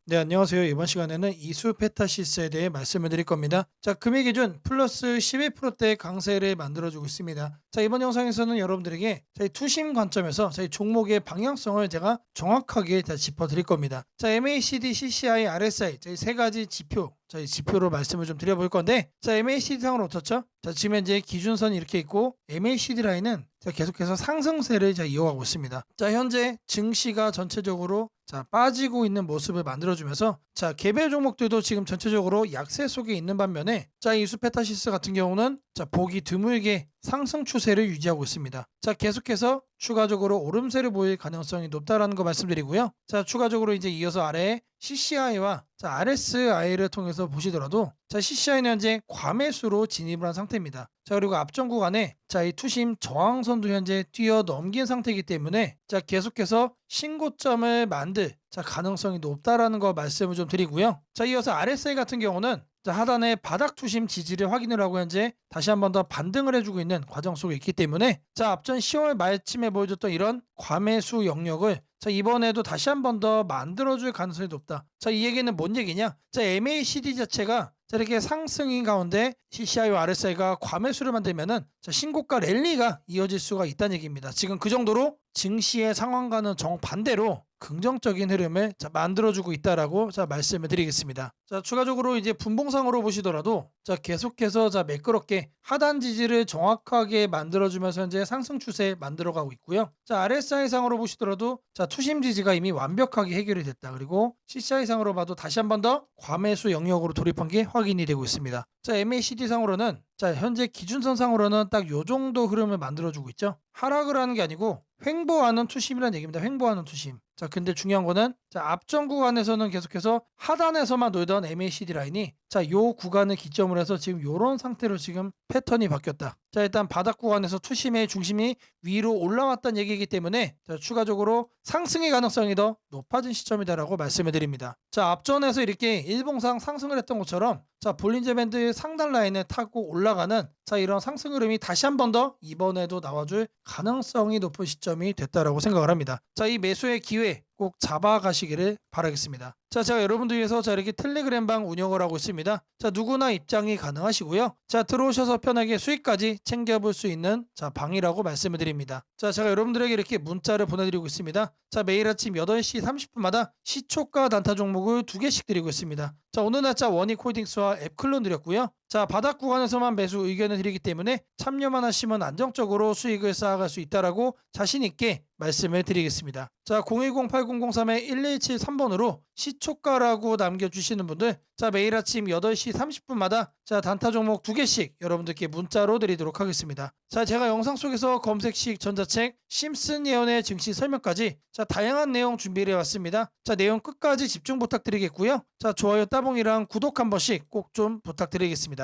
네, 안녕하세요. 이번 시간에는 이수페타시스에 대해 말씀을 드릴 겁니다. 자, 금일 기준 플러스 11%대 강세를 만들어주고 있습니다. 자, 이번 영상에서는 여러분들에게 저희 투심 관점에서 저희 종목의 방향성을 제가 정확하게 다 짚어드릴 겁니다. 자, MACD, CCI, RSI 저희 세 가지 지표, 저희 지표로 말씀을 좀 드려볼 건데, 자, MACD 상으로 어떻죠? 자, 지금 현재 기준선이 이렇게 있고, MACD 라인은 계속해서 상승세를 이어가고 있습니다. 자, 현재 증시가 전체적으로 빠지고 있는 모습을 만들어주면서 개별 종목들도 지금 전체적으로 약세 속에 있는 반면에 이수페타시스 같은 경우는 보기 드물게 상승 추세를 유지하고 있습니다. 자, 계속해서 추가적으로 오름세를 보일 가능성이 높다라는 거 말씀드리고요. 자, 추가적으로 이제 이어서 아래에 CCI와 RSI를 통해서 보시더라도 CCI는 현재 과매수로 진입을 한 상태입니다. 자, 그리고 앞전 구간에 이 투심 저항선도 현재 뛰어넘긴 상태이기 때문에 계속해서 신고점을 만들 가능성이 높다라는 거 말씀을 좀 드리고요. 자, 이어서 RSI 같은 경우는 하단에 바닥 투심 지지를 확인을 하고 현재 다시 한 번 더 반등을 해주고 있는 과정 속에 있기 때문에 앞전 10월 말쯤에 보여줬던 이런 과매수 영역을 이번에도 다시 한 번 더 만들어줄 가능성이 높다. 이 얘기는 뭔 얘기냐? MACD 자체가 이렇게 상승인 가운데 CCI와 RSI가 과매수를 만들면은 신고가 랠리가 이어질 수가 있다는 얘기입니다. 지금 그 정도로 증시의 상황과는 정반대로 긍정적인 흐름을 만들어주고 있다라고 말씀을 드리겠습니다. 추가적으로 이제 분봉상으로 보시더라도 계속해서 매끄럽게 하단 지지를 정확하게 만들어주면서 현재 상승 추세 만들어가고 있고요. RSI 상으로 보시더라도 투심 지지가 이미 완벽하게 해결이 됐다. 그리고 CCI 상으로 봐도 다시 한 번 더 과매수 영역으로 돌입한 게 확인이 되고 있습니다. MACD 상으로는 현재 기준선 상으로는 딱 요 정도 흐름을 만들어주고 있죠. 하락을 하는 게 아니고 횡보하는 투심이라는 얘기입니다. 횡보하는 투심. 근데 중요한 거는 앞전 구간에서는 계속해서 하단에서만 놀던 MACD 라인이 요 구간을 기점으로 해서 지금 요런 상태로 지금 패턴이 바뀌었다. 일단 바닥 구간에서 투심의 중심이 위로 올라왔다는 얘기이기 때문에 추가적으로 상승의 가능성이 더 높아진 시점이다라고 말씀을 드립니다. 앞전에서 이렇게 일봉상 상승을 했던 것처럼 볼린저 밴드 상단 라인을 타고 올라가는 이런 상승 흐름이 다시 한 번 더 이번에도 나와줄 가능성이 높은 시점이 됐다라고 생각을 합니다. 이 매수의 기회 꼭 잡아가시기를 바라겠습니다. 제가 여러분들 위해서 이렇게 텔레그램방 운영을 하고 있습니다. 누구나 입장이 가능하시고요. 들어오셔서 편하게 수익까지 챙겨볼 수 있는 방이라고 말씀을 드립니다. 제가 여러분들에게 이렇게 문자를 보내드리고 있습니다. 매일 아침 8시 30분마다 시초가 단타 종목을 2개씩 드리고 있습니다. 오늘 날짜 원익홀딩스와 앱클론 드렸고요. 바닥 구간에서만 매수 의견을 드리기 때문에 참여만 하시면 안정적으로 수익을 쌓아갈 수 있다라고 자신 있게 말씀을 드리겠습니다. 010-8003-1173번으로 시초가라고 남겨주시는 분들 매일 아침 8시 30분마다 단타 종목 2개씩 여러분들께 문자로 드리도록 하겠습니다. 제가 영상 속에서 검색식 전자책 심슨 예언의 증시 설명까지 다양한 내용 준비를 해왔습니다. 내용 끝까지 집중 부탁드리겠고요. 좋아요 따봉이랑 구독 한 번씩 꼭 좀 부탁드리겠습니다.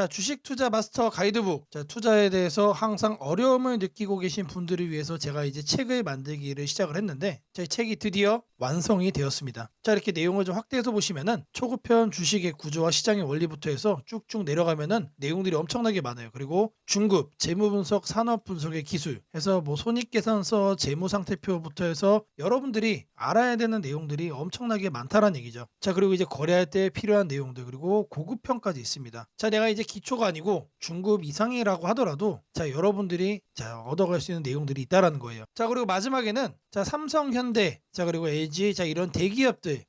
주식 투자 마스터 가이드북. 투자에 대해서 항상 어려움을 느끼고 계신 분들을 위해서 제가 이제 책을 만들기를 시작을 했는데 제 책이 드디어 완성이 되었습니다. 이렇게 내용을 좀 확대해서 보시면은 초급편 주식의 구조와 시장의 원리부터 해서 쭉쭉 내려가면은 내용들이 엄청나게 많아요. 그리고 중급, 재무 분석, 산업 분석의 기술 해서 손익계산서, 재무 상태표부터 해서 여러분들이 알아야 되는 내용들이 엄청나게 많다라는 얘기죠. 그리고 이제 거래할 때 필요한 내용들 그리고 고급편까지 있습니다. 내가 이제 기초가 아니고 중급 이상이라고 하더라도 여러분들이 얻어갈 수 있는 내용들이 있다라는 거예요. 그리고 마지막에는 삼성, 현대, 그리고 LG 이런 대기업들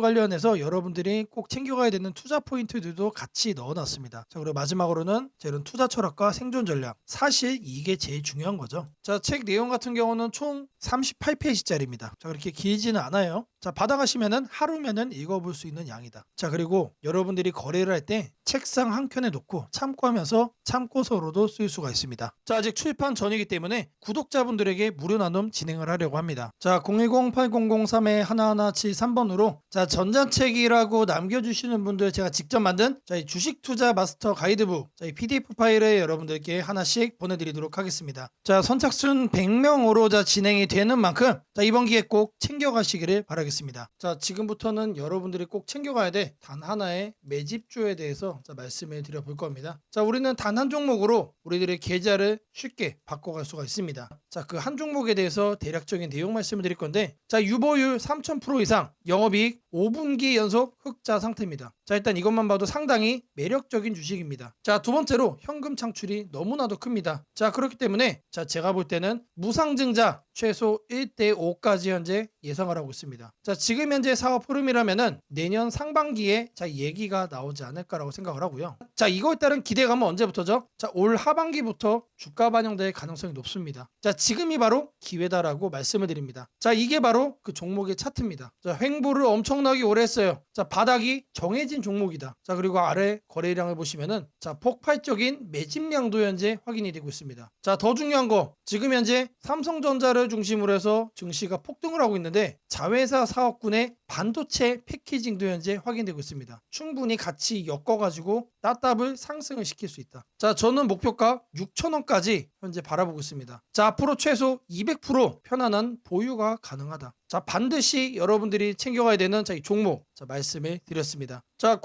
관련해서 여러분들이 꼭 챙겨가야 되는 투자 포인트들도 같이 넣어놨습니다. 그리고 마지막으로는 이런 투자 철학과 생존 전략. 사실 이게 제일 중요한 거죠. 책 내용 같은 경우는 총 38페이지짜리입니다. 그렇게 길지는 않아요. 받아가시면은 하루면은 읽어볼 수 있는 양이다. 그리고 여러분들이 거래를 할 때 책상 한 켠에 놓고 참고하면서 참고서로도 쓸 수가 있습니다. 아직 출판 전이기 때문에 구독자분들에게 무료 나눔 진행을 하려고 합니다. 010-8003-1173번으로 전자책이라고 남겨주시는 분들 제가 직접 만든 이 주식 투자 마스터 가이드북 이 PDF 파일을 여러분들께 하나씩 보내드리도록 하겠습니다. 선착순 100명으로 진행이 되는 만큼 이번 기회 꼭 챙겨가시기를 바라겠습니다. 지금부터는 여러분들이 꼭 챙겨가야 돼 단 하나의 매집주에 대해서 말씀을 드리겠습니다. 드려볼 겁니다. 자, 우리는 단 한 종목으로 우리들의 계좌를 쉽게 바꿔갈 수가 있습니다. 자, 그 한 종목에 대해서 대략적인 내용 말씀을 드릴 건데, 자, 유보율 3000% 이상, 영업이익 5분기 연속 흑자 상태입니다. 자, 일단 이것만 봐도 상당히 매력적인 주식입니다. 자, 두 번째로 현금 창출이 너무나도 큽니다. 자, 그렇기 때문에 자, 제가 볼 때는 무상증자 최소 1대5까지 현재 예상을 하고 있습니다. 자, 지금 현재 사업 흐름이라면은 내년 상반기에 자, 얘기가 나오지 않을까라고 생각을 하고요. 자, 이거에 따른 기대감은 언제부터죠? 자, 올 하반기부터 주가 반영될 가능성이 높습니다. 자, 지금이 바로 기회다라고 말씀을 드립니다. 자, 이게 바로 그 종목의 차트입니다. 자, 횡보를 엄청나게 오래 했어요. 자, 바닥이 정해진 종목이다. 자, 그리고 아래 거래량을 보시면은 자, 폭발적인 매집량도 현재 확인이 되고 있습니다. 자, 더 중요한 거, 지금 현재 삼성전자를 중심으로 해서 증시가 폭등을 하고 있는데 자회사 사업군의 반도체 패키징도 현재 확인되고 있습니다. 충분히 같이 엮어가지고 따답을 상승을 시킬 수 있다. 자, 저는 목표가 6,000원까지 현재 바라보고 있습니다. 자, 앞으로 최소 200% 편안한 보유가 가능하다. 자, 반드시 여러분들이 챙겨가야 되는 자, 이 종목 자, 말씀을 드렸습니다. 자,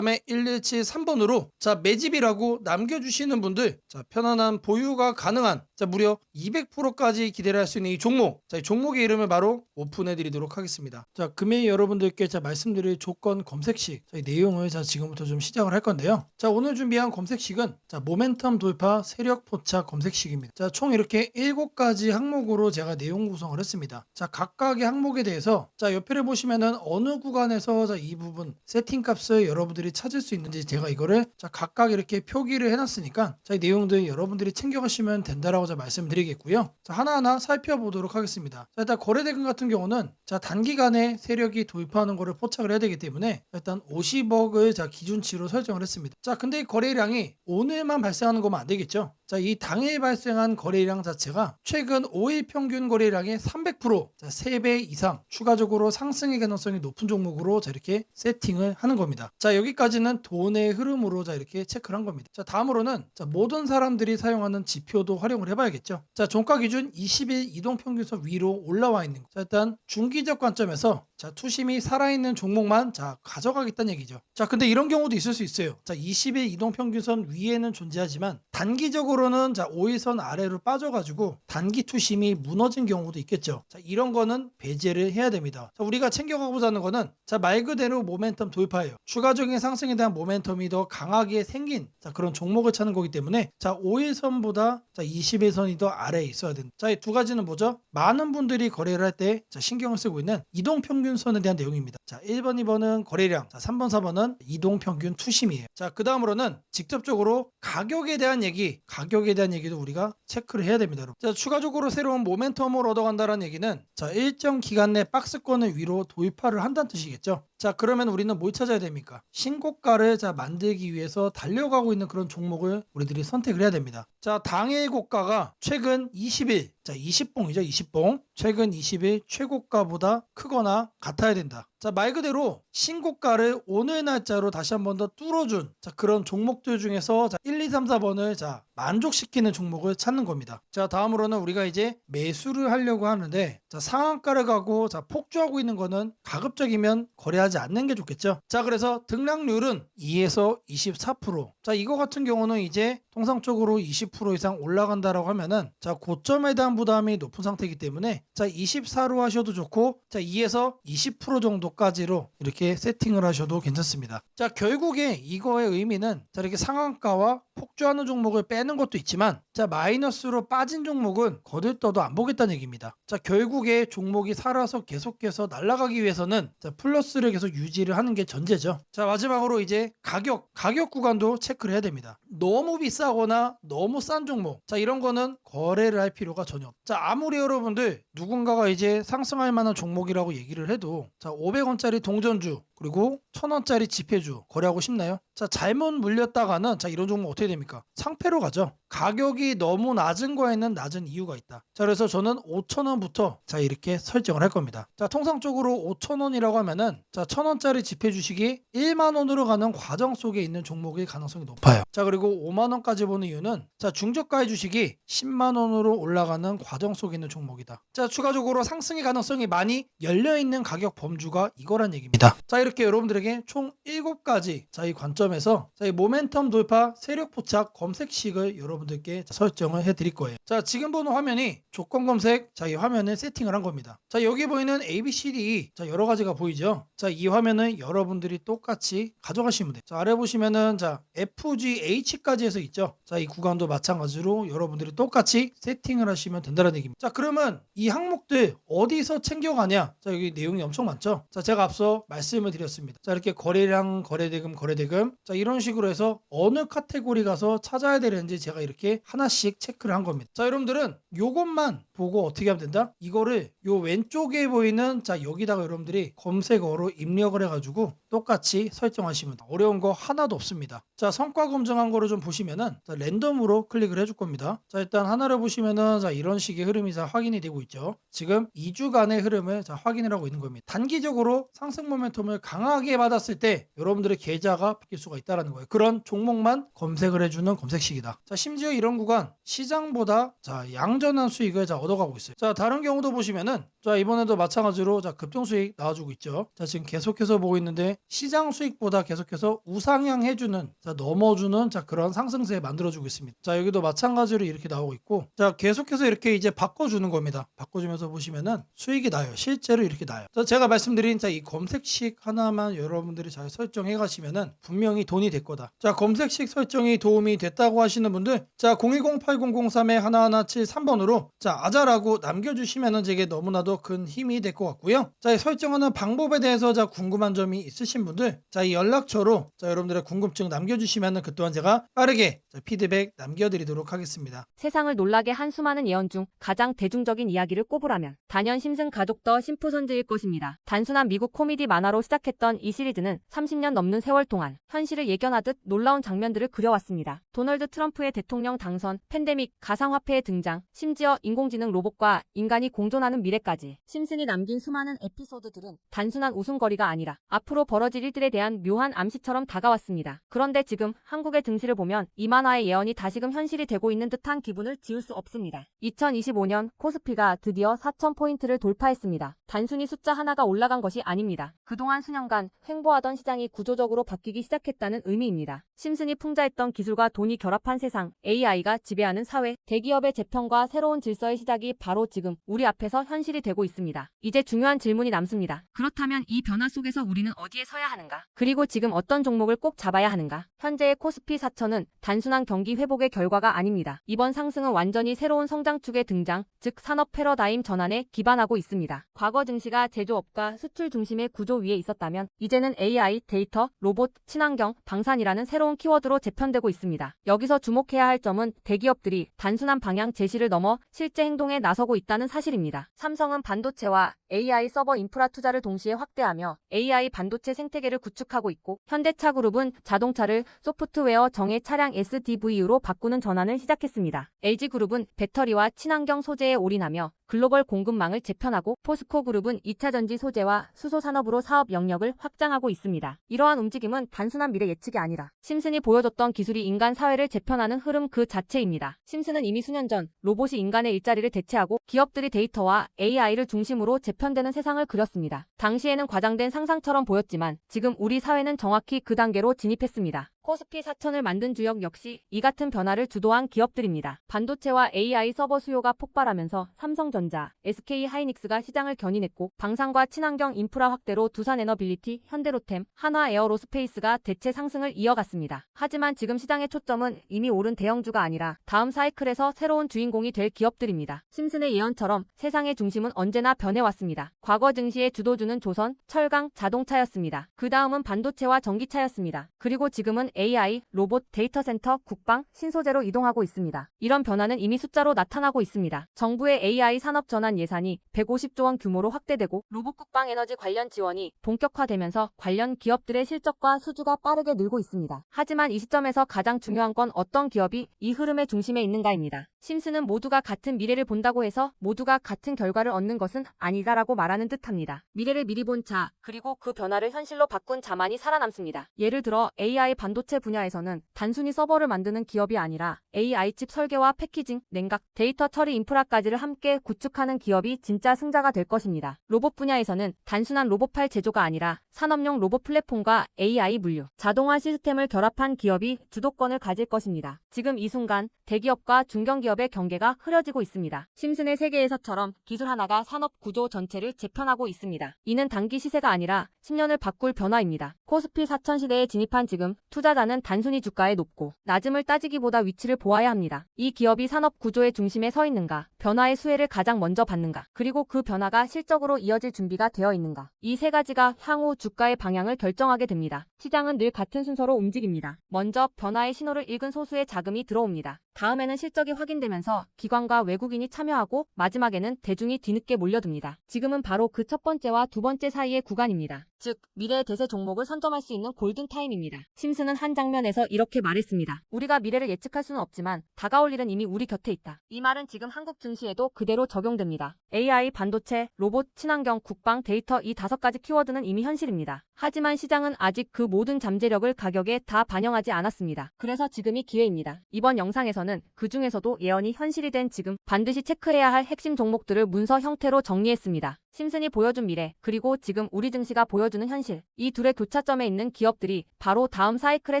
010-8003-1173번으로 자, 매집이라고 남겨주시는 분들 자, 편안한 보유가 가능한 자, 무려 200%까지 기대를 할 수 있는 이 종목 자, 이 종목의 이름을 바로 오픈해 드리도록 하겠습니다. 자, 금일 여러분들께 자, 말씀드릴 조건 검색식 자, 이 내용을 자, 지금부터 좀 시작을 할 건데요. 자, 오늘 준비한 검색식은 자, 모멘텀 돌파 세력 포착 검색식입니다. 자, 총 이렇게 7가지 항목으로 제가 내용 구성을 했습니다. 자, 각각의 항목에 대해서 자, 옆에를 보시면은 어느 구간에서 자, 이 부분 세팅 값을 여러분들이 찾을 수 있는지 제가 이거를 자, 각각 이렇게 표기를 해놨으니까 자, 이 내용들 여러분들이 챙겨가시면 된다라고 자, 말씀드리겠고요. 자, 하나하나 살펴보도록 하겠습니다. 자, 일단 거래대금 같은 경우는 자, 단기간에 세력이 돌파하는 거를 포착을 해야 되기 때문에 일단 50억을 자, 기준치로 설정을 했습니다. 자, 근데 이 거래량이 오늘만 발생하는 거면 안 되겠죠. 자, 이 당일 발생한 거래량 자체가 최근 5일 평균 거래량의 300% 자, 3배 이상 추가적으로 상승의 가능성이 높은 종목으로 자, 이렇게 세팅을 하는 겁니다. 자, 여기까지는 돈의 흐름으로 자, 이렇게 체크를 한 겁니다. 자, 다음으로는 자, 모든 사람들이 사용하는 지표도 활용을 해봐야겠죠. 자, 종가 기준 20일 이동평균선 위로 올라와 있는 거. 자, 일단 중기적 관점에서 자, 투심이 살아있는 종목만 자, 가져가겠다는 얘기죠. 자, 근데 이런 경우도 있을 수 있어요. 자, 20일 이동평균선 위에는 존재하지만 단기적으로는 자, 5일선 아래로 빠져가지고 단기 투심이 무너진 경우도 있겠죠. 자, 이런 거는 배제를 해야 됩니다. 자, 우리가 챙겨가고자 하는 거는 자, 말 그대로 모멘텀 돌파예요. 추가적인 상승에 대한 모멘텀이 더 강하게 생긴 자, 그런 종목을 찾는 거기 때문에 자, 5일선보다 자, 20일선이 더 아래에 있어야 된다. 자, 이 두 가지는 뭐죠? 많은 분들이 거래를 할 때 신경을 쓰고 있는 이동평균선에 대한 내용입니다. 자, 1번, 2번은 거래량, 자, 3번, 4번은 이동평균 투심이에요. 자, 그 다음으로는 직접적으로 가격에 대한 얘기도 우리가 체크를 해야 됩니다. 여러분. 자, 추가적으로 새로운 모멘텀을 얻어간다는 얘기는 자, 일정 기간 내 박스권을 위로 돌파를 한다는 뜻이겠죠. 자, 그러면 우리는 뭘 찾아야 됩니까? 신고가를 자, 만들기 위해서 달려가고 있는 그런 종목을 우리들이 선택을 해야 됩니다. 자, 당일 고가가 최근 20일, 자, 20봉이죠, 20봉. 최근 20일 최고가보다 크거나 같아야 된다. 자, 말 그대로 신고가를 오늘 날짜로 다시 한 번 더 뚫어준 자, 그런 종목들 중에서 자, 1, 2, 3, 4번을 자, 만족시키는 종목을 찾는 겁니다. 자, 다음으로는 우리가 이제 매수를 하려고 하는데 자, 상한가를 가고 자, 폭주하고 있는 거는 가급적이면 거래하지 않는 게 좋겠죠. 자, 그래서 등락률은 2에서 24%. 자, 이거 같은 경우는 이제 통상적으로 20% 이상 올라간다라고 하면은 자, 고점에 대한 부담이 높은 상태이기 때문에 자, 24로 하셔도 좋고 자, 2에서 20% 정도까지로 이렇게 세팅을 하셔도 괜찮습니다. 자, 결국에 이거의 의미는 자, 이렇게 상한가와 폭주하는 종목을 빼는 것도 있지만 자, 마이너스로 빠진 종목은 거들떠도 안 보겠다는 얘기입니다. 자, 결국에 종목이 살아서 계속해서 날아가기 위해서는 자, 플러스를 계속 유지를 하는 게 전제죠. 자, 마지막으로 이제 가격 구간도 체크를 해야 됩니다. 너무 비싸거나 너무 싼 종목 자, 이런 거는 거래를 할 필요가 전혀 없다. 자, 아무리 여러분들 누군가가 이제 상승할 만한 종목이라고 얘기를 해도 자, 500원짜리 동전주 그리고 1000원짜리 지폐주 거래하고 싶나요? 자, 잘못 물렸다가는 자, 이런 종목 어떻게 됩니까? 상패로 가죠. 가격이 너무 낮은 거에는 낮은 이유가 있다. 자, 그래서 저는 5,000원부터 자, 이렇게 설정을 할 겁니다. 자, 통상적으로 5,000원이라고 하면은 자, 1000원짜리 지폐 주식이 1만 원으로 가는 과정 속에 있는 종목일 가능성이 높아요. 자, 그리고 5만 원까지 보는 이유는 자, 중저가의 주식이 10만 원으로 올라가는 과정 속에 있는 종목이다. 자, 추가적으로 상승의 가능성이 많이 열려 있는 가격 범주가 이거란 얘기입니다. 자, 이렇게 여러분들에게 총 7가지 자, 이 관점 관점에서 이 모멘텀 돌파 세력 포착 검색식을 여러분들께 설정을 해드릴 거예요. 자, 지금 보는 화면이 조건 검색, 이 화면을 세팅을 한 겁니다. 자, 여기 보이는 A, B, C, D 여러 가지가 보이죠. 자, 이 화면은 여러분들이 똑같이 가져가시면 돼요. 자, 아래 보시면은 F, G, H까지 해서 있죠. 자, 이 구간도 마찬가지로 여러분들이 똑같이 세팅을 하시면 된다는 얘기입니다. 자, 그러면 이 항목들 어디서 챙겨가냐? 자, 여기 내용이 엄청 많죠. 자, 제가 앞서 말씀을 드렸습니다. 자, 이렇게 거래량, 거래대금, 자, 이런 식으로 해서 어느 카테고리 가서 찾아야 되는지 제가 이렇게 하나씩 체크를 한 겁니다. 자, 여러분들은 요것만 보고 어떻게 하면 된다? 이거를 요 왼쪽에 보이는 여기다가 여러분들이 검색어로 입력을 해가지고 똑같이 설정하시면 돼요. 어려운 거 하나도 없습니다. 자, 성과 검증한 거를 좀 보시면은 랜덤으로 클릭을 해줄 겁니다. 자, 일단 하나를 보시면은 이런 식의 흐름이 확인이 되고 있죠. 지금 2주간의 흐름을 확인을 하고 있는 겁니다. 단기적으로 상승 모멘텀을 강하게 받았을 때 여러분들의 계좌가 바뀔 수가 있다는 거예요. 그런 종목만 검색을 해주는 검색식이다. 자, 심지어 이런 구간 시장보다 양전한 수익을 얻어가고 있어요. 자, 다른 경우도 보시면은 이번에도 마찬가지로 급등 수익 나와주고 있죠. 자, 지금 계속해서 보고 있는데 시장 수익보다 계속해서 우상향 해주는 넘어주는 그런 상승세 만들어주고 있습니다. 자, 여기도 마찬가지로 이렇게 나오고 있고, 자, 계속해서 이렇게 이제 바꿔주는 겁니다. 바꿔주면서 보시면은 수익이 나요. 실제로 이렇게 나요. 자, 제가 말씀드린 이 검색식 하나만 여러분들이 잘 설정해 가시면은 분명히 돈이 될 거다. 자, 검색식 설정이 도움이 됐다고 하시는 분들, 자, 010-8003-1173번으로 아자라고 남겨주시면은 제게 너무나도 큰 힘이 될 것 같고요. 자, 이 설정하는 방법에 대해서 궁금한 점이 있으신 분들, 이 연락처로 여러분들의 궁금증 남겨주시면은 그 또한 제가 빠르게 피드백 남겨드리도록 하겠습니다. 세상을 놀라게 한 수많은 예언 중 가장 대중적인 이야기를 꼽으라면 단연 심슨 가족 더 심프손즈일 것입니다. 단순한 미국 코미디 만화로 시작했던 이 시리즈는 30년 넘는 세월 동안 현실을 예견하듯 놀라운 장면들을 그려왔습니다. 도널드 트럼프의 대통령 당선, 팬데믹, 가상화폐의 등장, 심지어 인공지능 로봇과 인간이 공존하는 미래까지 심슨이 남긴 수많은 에피소드들은 단순한 웃음거리가 아니라 앞으로 벌어질 일들에 대한 묘한 암시처럼 다가왔습니다. 그런데 지금 한국의 증시를 보면 이 만화의 예언이 다시금 현실이 되고 있는 듯한 기분을 지울 수 없습니다. 2025년 코스피가 드디어 4,000포인트를 돌파했습니다. 단순히 숫자 하나가 올라간 것이 아닙니다. 그동안 수년간 횡보하던 시장이 구조적으로 바뀌기 시작했다는 의미입니다. 심슨이 풍자했던 기술과 돈이 결합한 세상, AI가 지배하는 사회, 대기업의 재편과 새로운 질서의 시작이 바로 지금 우리 앞에서 현실이 되고 있습니다. 이제 중요한 질문이 남습니다. 그렇다면 이 변화 속에서 우리는 어디에 서야 하는가? 그리고 지금 어떤 종목을 꼭 잡아야 하는가? 현재의 코스피 4천은 단순한 경기 회복의 결과가 아닙니다. 이번 상승은 완전히 새로운 성장축의 등장, 즉 산업 패러다임 전환에 기반하고 있습니다. 과거 증시가 제조업과 수출 중심의 구조 위에 있었다면 이제는 AI, 데이터, 로봇, 친환경, 방산이라는 새로운 키워드로 재편되고 있습니다. 여기서 주목해야 할 점은 대기업들이 단순한 방향 제시를 넘어 실제 행동에 나서고 있다는 사실입니다. 삼성은 반도체와 AI 서버 인프라 투자를 동시에 확대하며 AI 반도체 생태계를 구축하고 있고, 현대차그룹은 자동차를 소프트웨어 정예 차량 SDV로 바꾸는 전환을 시작했습니다. LG그룹은 배터리와 친환경 소재에 올인하며 글로벌 공급망을 재편하고, 포스코그룹은 2차전지 소재와 수소 산업으로 사업 영역을 확장하고 있습니다. 이러한 움직임은 단순한 미래 예측이 아니라 심슨이 보여줬던 기술이 인간 사회를 재편하는 흐름 그 자체입니다. 심슨은 이미 수년 전 로봇이 인간의 일자리를 대체하고 기업들이 데이터와 AI를 중심으로 재편되는 세상을 그렸습니다. 당시에는 과장된 상상처럼 보였지만 지금 우리 사회는 정확히 그 단계로 진입했습니다. 코스피 4천을 만든 주역 역시 이 같은 변화를 주도한 기업들입니다. 반도체와 AI 서버 수요가 폭발하면서 삼성전자, SK하이닉스가 시장을 견인했고, 방산과 친환경 인프라 확대로 두산에너빌리티, 현대로템, 한화에어로스페이스가 대체 상승을 이어갔습니다. 하지만 지금 시장의 초점은 이미 오른 대형주가 아니라 다음 사이클에서 새로운 주인공이 될 기업들입니다. 심슨의 예언처럼 세상의 중심은 언제나 변해왔습니다. 과거 증시의 주도주는 조선, 철강, 자동차였습니다. 그 다음은 반도체와 전기차였습니다. 그리고 지금은 AI, 로봇, 데이터 센터, 국방, 신소재로 이동하고 있습니다. 이런 변화는 이미 숫자로 나타나고 있습니다. 정부의 AI 산업 전환 예산이 150조 원 규모로 확대되고, 로봇 국방 에너지 관련 지원이 본격화되면서 관련 기업들의 실적과 수주가 빠르게 늘고 있습니다. 하지만 이 시점에서 가장 중요한 건 어떤 기업이 이 흐름의 중심에 있는가입니다. 심슨은 모두가 같은 미래를 본다고 해서 모두가 같은 결과를 얻는 것은 아니다라고 말하는 듯합니다. 미래를 미리 본 자, 그리고 그 변화를 현실로 바꾼 자만이 살아남습니다. 예를 들어 AI 반도체 분야에서는 단순히 서버를 만드는 기업이 아니라 AI 칩 설계와 패키징, 냉각, 데이터 처리 인프라까지를 함께 구축하는 기업이 진짜 승자가 될 것입니다. 로봇 분야에서는 단순한 로봇팔 제조가 아니라 산업용 로봇 플랫폼과 AI 물류, 자동화 시스템을 결합한 기업이 주도권을 가질 것입니다. 지금 이 순간 대기업과 중견기업의 경계가 흐려지고 있습니다. 심슨의 세계에서처럼 기술 하나가 산업 구조 전체를 재편하고 있습니다. 이는 단기 시세가 아니라 10년을 바꿀 변화입니다. 코스피 4000 시대에 진입한 지금 투자자는 단순히 주가의 높고 낮음을 따지기보다 위치를 보아야 합니다. 이 기업이 산업 구조의 중심에 서 있는가, 변화의 수혜를 가장 먼저 받는가, 그리고 그 변화가 실적으로 이어질 준비가 되어 있는가. 이 세 가지가 향후 주가의 방향을 결정하게 됩니다. 시장은 늘 같은 순서로 움직입니다. 먼저 변화의 신호를 읽은 소수의 자금이 들어옵니다. 다음에는 실적이 확인되면서 기관과 외국인이 참여하고 마지막에는 대중이 뒤늦게 몰려듭니다. 지금은 바로 그 첫 번째와 두 번째 사이의 구간입니다. 즉, 미래의 대세 종목을 선점할 수 있는 골든타임입니다. 심슨은 한 장면에서 이렇게 말했습니다. 우리가 미래를 예측할 수는 없지만 다가올 일은 이미 우리 곁에 있다. 이 말은 지금 한국 증시에도 그대로 적용됩니다. AI, 반도체, 로봇, 친환경, 국방, 데이터 이 5가지 키워드는 이미 현실입니다. 하지만 시장은 아직 그 모든 잠재력을 가격에 다 반영하지 않았습니다. 그래서 지금이 기회입니다. 이번 영상에서는 그 중에서도 예언이 현실이 된 지금 반드시 체크해야 할 핵심 종목들을 문서 형태로 정리했습니다. 심슨이 보여준 미래, 그리고 지금 우리 증시가 보여주는 현실. 이 둘의 교차점에 있는 기업들이 바로 다음 사이클의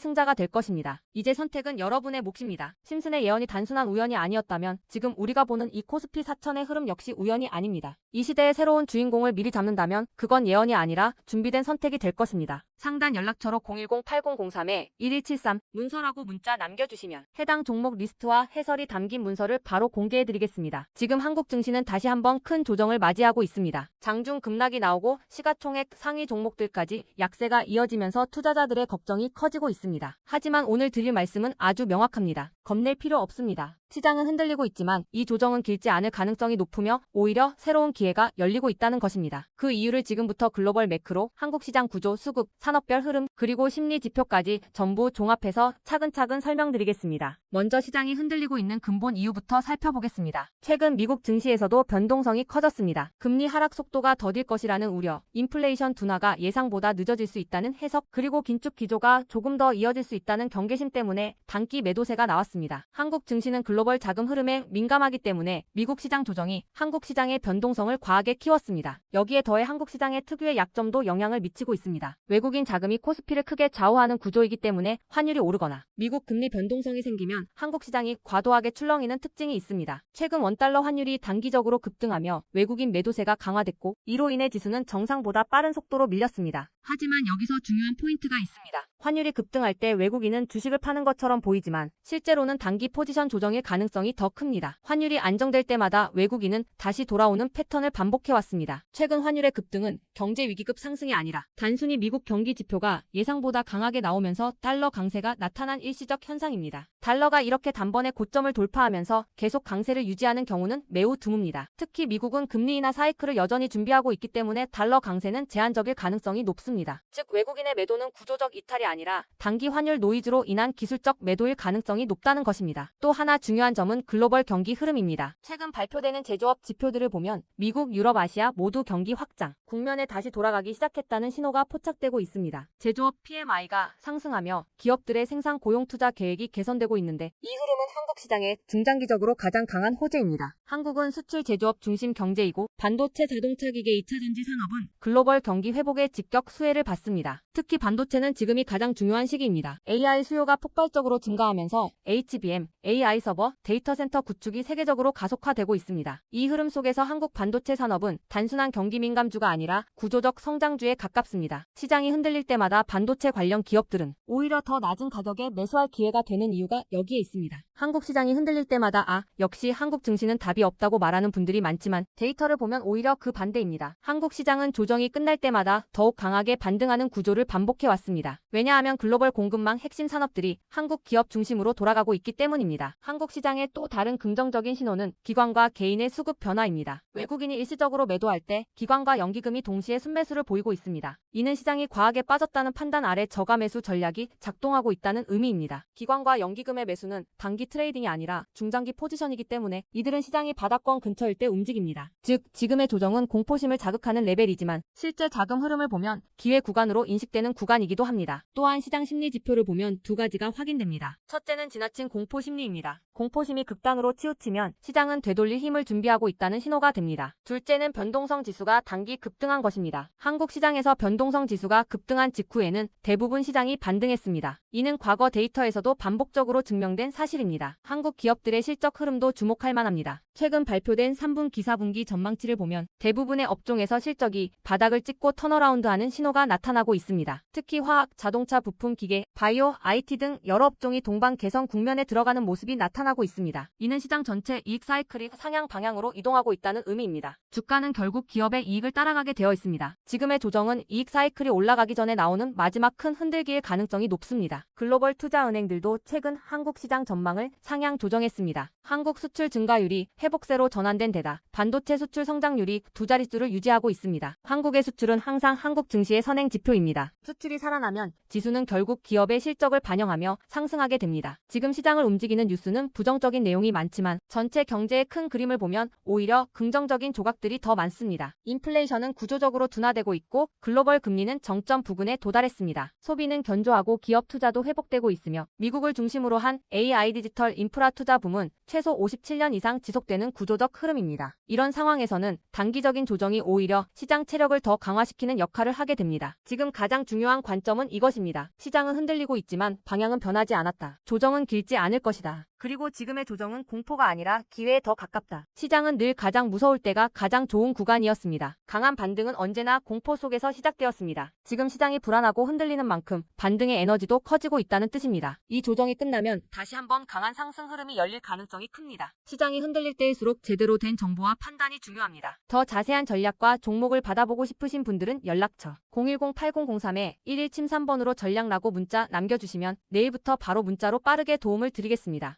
승자가 될 것입니다. 이제 선택은 여러분의 몫입니다. 심슨의 예언이 단순한 우연이 아니었다면 지금 우리가 보는 이 코스피 4000의 흐름 역시 우연이 아닙니다. 이 시대의 새로운 주인공을 미리 잡는다면 그건 예언이 아니라 준비된 선택이 될 것입니다. 상단 연락처로 010-8003-1173 문서라고 문자 남겨주시면 해당 종목 리스트와 해설이 담긴 문서를 바로 공개해드리겠습니다. 지금 한국 증시는 다시 한번 큰 조정을 맞이하고 있습니다. 장중 급락이 나오고 시가총액 상위 종목들까지 약세가 이어지면서 투자자들의 걱정이 커지고 있습니다. 하지만 오늘 드릴 말씀은 아주 명확합니다. 겁낼 필요 없습니다. 시장은 흔들리고 있지만 이 조정은 길지 않을 가능성이 높으며 오히려 새로운 기회가 열리고 있다는 것입니다. 그 이유를 지금부터 글로벌 매크로, 한국 시장 구조, 수급, 산업별 흐름, 그리고 심리 지표까지 전부 종합해서 차근차근 설명드리겠습니다. 먼저 시장이 흔들리고 있는 근본 이유부터 살펴보겠습니다. 최근 미국 증시에서도 변동성이 커졌습니다. 금리 하락 속도가 더딜 것이라는 우려, 인플레이션 둔화가 예상보다 늦어질 수 있다는 해석, 그리고 긴축 기조가 조금 더 이어질 수 있다는 경계심 때문에 단기 매도세가 나왔습니다. 한국 증시는 글로벌 자금 흐름에 민감하기 때문에 미국 시장 조정이 한국 시장의 변동성을 과하게 키웠습니다. 여기에 더해 한국 시장의 특유의 약점도 영향을 미치고 있습니다. 외국인 자금이 코스피를 크게 좌우하는 구조이기 때문에 환율이 오르거나 미국 금리 변동성이 생기면 한국 시장이 과도하게 출렁이는 특징이 있습니다. 최근 원달러 환율이 단기적으로 급등하며 외국인 매도세가 강화됐고 이로 인해 지수는 정상보다 빠른 속도로 밀렸습니다. 하지만 여기서 중요한 포인트가 있습니다. 환율이 급등할 때 외국인은 주식을 파는 것처럼 보이지만 실제로는 단기 포지션 조정일 가능성이 더 큽니다. 환율이 안정될 때마다 외국인은 다시 돌아오는 패턴을 반복해왔습니다. 최근 환율의 급등은 경제 위기급 상승이 아니라 단순히 미국 경기 지표가 예상보다 강하게 나오면서 달러 강세가 나타난 일시적 현상입니다. 달러가 이렇게 단번에 고점을 돌파하면서 계속 강세를 유지하는 경우는 매우 드뭅니다. 특히 미국은 금리 인하 사이클을 여전히 준비하고 있기 때문에 달러 강세는 제한적일 가능성이 높습니다. 즉 외국인의 매도는 구조적 이탈이 아니라 단기 환율 노이즈로 인한 기술적 매도일 가능성이 높다는 것입니다. 또 하나 중요한 점은 글로벌 경기 흐름입니다. 최근 발표되는 제조업 지표들을 보면 미국, 유럽, 아시아 모두 경기 확장, 국면에 다시 돌아가기 시작했다는 신호가 포착되고 있습니다. 제조업 PMI가 상승하며 기업들의 생산 고용 투자 계획이 개선되고 있는데 이 흐름은 한국 시장의 중장기적으로 가장 강한 호재입니다. 한국은 수출 제조업 중심 경제이고 반도체, 자동차 기계, 2차전지 산업은 글로벌 경기 회복의 직격 수혜를 받습니다. 특히 반도체는 지금이 가장 중요한 시기입니다. AI 수요가 폭발적으로 증가하면서 HBM, AI 서버, 데이터 센터 구축이 세계적으로 가속화되고 있습니다. 이 흐름 속에서 한국 반도체 산업은 단순한 경기 민감주가 아니라 구조적 성장주에 가깝습니다. 시장이 흔들릴 때마다 반도체 관련 기업들은 오히려 더 낮은 가격에 매수할 기회가 되는 이유가 여기에 있습니다. 한국 시장이 흔들릴 때마다 역시 한국 증시는 답이 없다고 말하는 분들이 많지만 데이터를 보면 오히려 그 반대입니다. 한국 시장은 조정이 끝날 때마다 더욱 강하게 반등하는 구조를 반복해왔습니다. 왜냐하면 글로벌 공급망 핵심 산업들이 한국 기업 중심으로 돌아가고 있기 때문입니다. 한국 시장의 또 다른 긍정적인 신호는 기관과 개인의 수급 변화입니다. 외국인이 일시적으로 매도할 때 기관과 연기금이 동시에 순매수를 보이고 있습니다. 이는 시장이 과하게 빠졌다는 판단 아래 저가 매수 전략이 작동하고 있다는 의미입니다. 기관과 연기금 지금의 매수는 단기 트레이딩이 아니라 중장기 포지션이기 때문에 이들은 시장이 바닥권 근처일 때 움직입니다. 즉, 지금의 조정은 공포심을 자극하는 레벨이지만 실제 자금 흐름을 보면 기회 구간으로 인식되는 구간이기도 합니다. 또한 시장 심리 지표를 보면 두 가지가 확인됩니다. 첫째는 지나친 공포 심리입니다. 공포심이 극단으로 치우치면 시장은 되돌릴 힘을 준비하고 있다는 신호가 됩니다. 둘째는 변동성 지수가 단기 급등한 것입니다. 한국 시장에서 변동성 지수가 급등한 직후에는 대부분 시장이 반등했습니다. 이는 과거 데이터에서도 반복적으로 증명된 사실입니다. 한국 기업들의 실적 흐름도 주목할 만합니다. 최근 발표된 3분기 4분기 전망치를 보면 대부분의 업종에서 실적이 바닥을 찍고 턴어라운드하는 신호가 나타나고 있습니다. 특히 화학, 자동차 부품, 기계, 바이오, IT 등 여러 업종이 동반 개선 국면에 들어가는 모습이 나타나고 있습니다. 이는 시장 전체 이익 사이클이 상향 방향으로 이동하고 있다는 의미입니다. 주가는 결국 기업의 이익을 따라가게 되어 있습니다. 지금의 조정은 이익 사이클이 올라가기 전에 나오는 마지막 큰 흔들기일 가능성이 높습니다. 글로벌 투자은행들도 최근 한국 시장 전망을 상향 조정했습니다. 한국 수출 증가율이 회복세로 전환된 데다 반도체 수출 성장률이 두 자릿수를 유지하고 있습니다. 한국의 수출은 항상 한국 증시의 선행 지표입니다. 수출이 살아나면 지수는 결국 기업의 실적을 반영하며 상승하게 됩니다. 지금 시장을 움직이는 뉴스는 부정적인 내용이 많지만 전체 경제의 큰 그림을 보면 오히려 긍정적인 조각들이 더 많습니다. 인플레이션은 구조적으로 둔화되고 있고 글로벌 금리는 정점 부근에 도달했습니다. 소비는 견조하고 기업 투자도 회복되고 있으며 미국을 중심으로 한 AI 디지털 인프라 투자 붐은 최소 57년 이상 지속되는 구조적 흐름입니다. 이런 상황에서는 단기적인 조정이 오히려 시장 체력을 더 강화시키는 역할을 하게 됩니다. 지금 가장 중요한 관점은 이것입니다. 시장은 흔들리고 있지만 방향은 변하지 않았다. 조정은 길지 않을 것이다. 그리고 지금의 조정은 공포가 아니라 기회에 더 가깝다. 시장은 늘 가장 무서울 때가 가장 좋은 구간이었습니다. 강한 반등은 언제나 공포 속에서 시작되었습니다. 지금 시장이 불안하고 흔들리는 만큼 반등의 에너지도 커지고 있다는 뜻입니다. 이 조정이 끝나면 다시 한번 강한 상승 흐름이 열릴 가능성이 큽니다. 시장이 흔들릴 때일수록 제대로 된 정보와 판단이 중요합니다. 더 자세한 전략과 종목을 받아보고 싶으신 분들은 연락처 010-8003-1173번으로 전략라고 문자 남겨주시면 내일부터 바로 문자로 빠르게 도움을 드리겠습니다.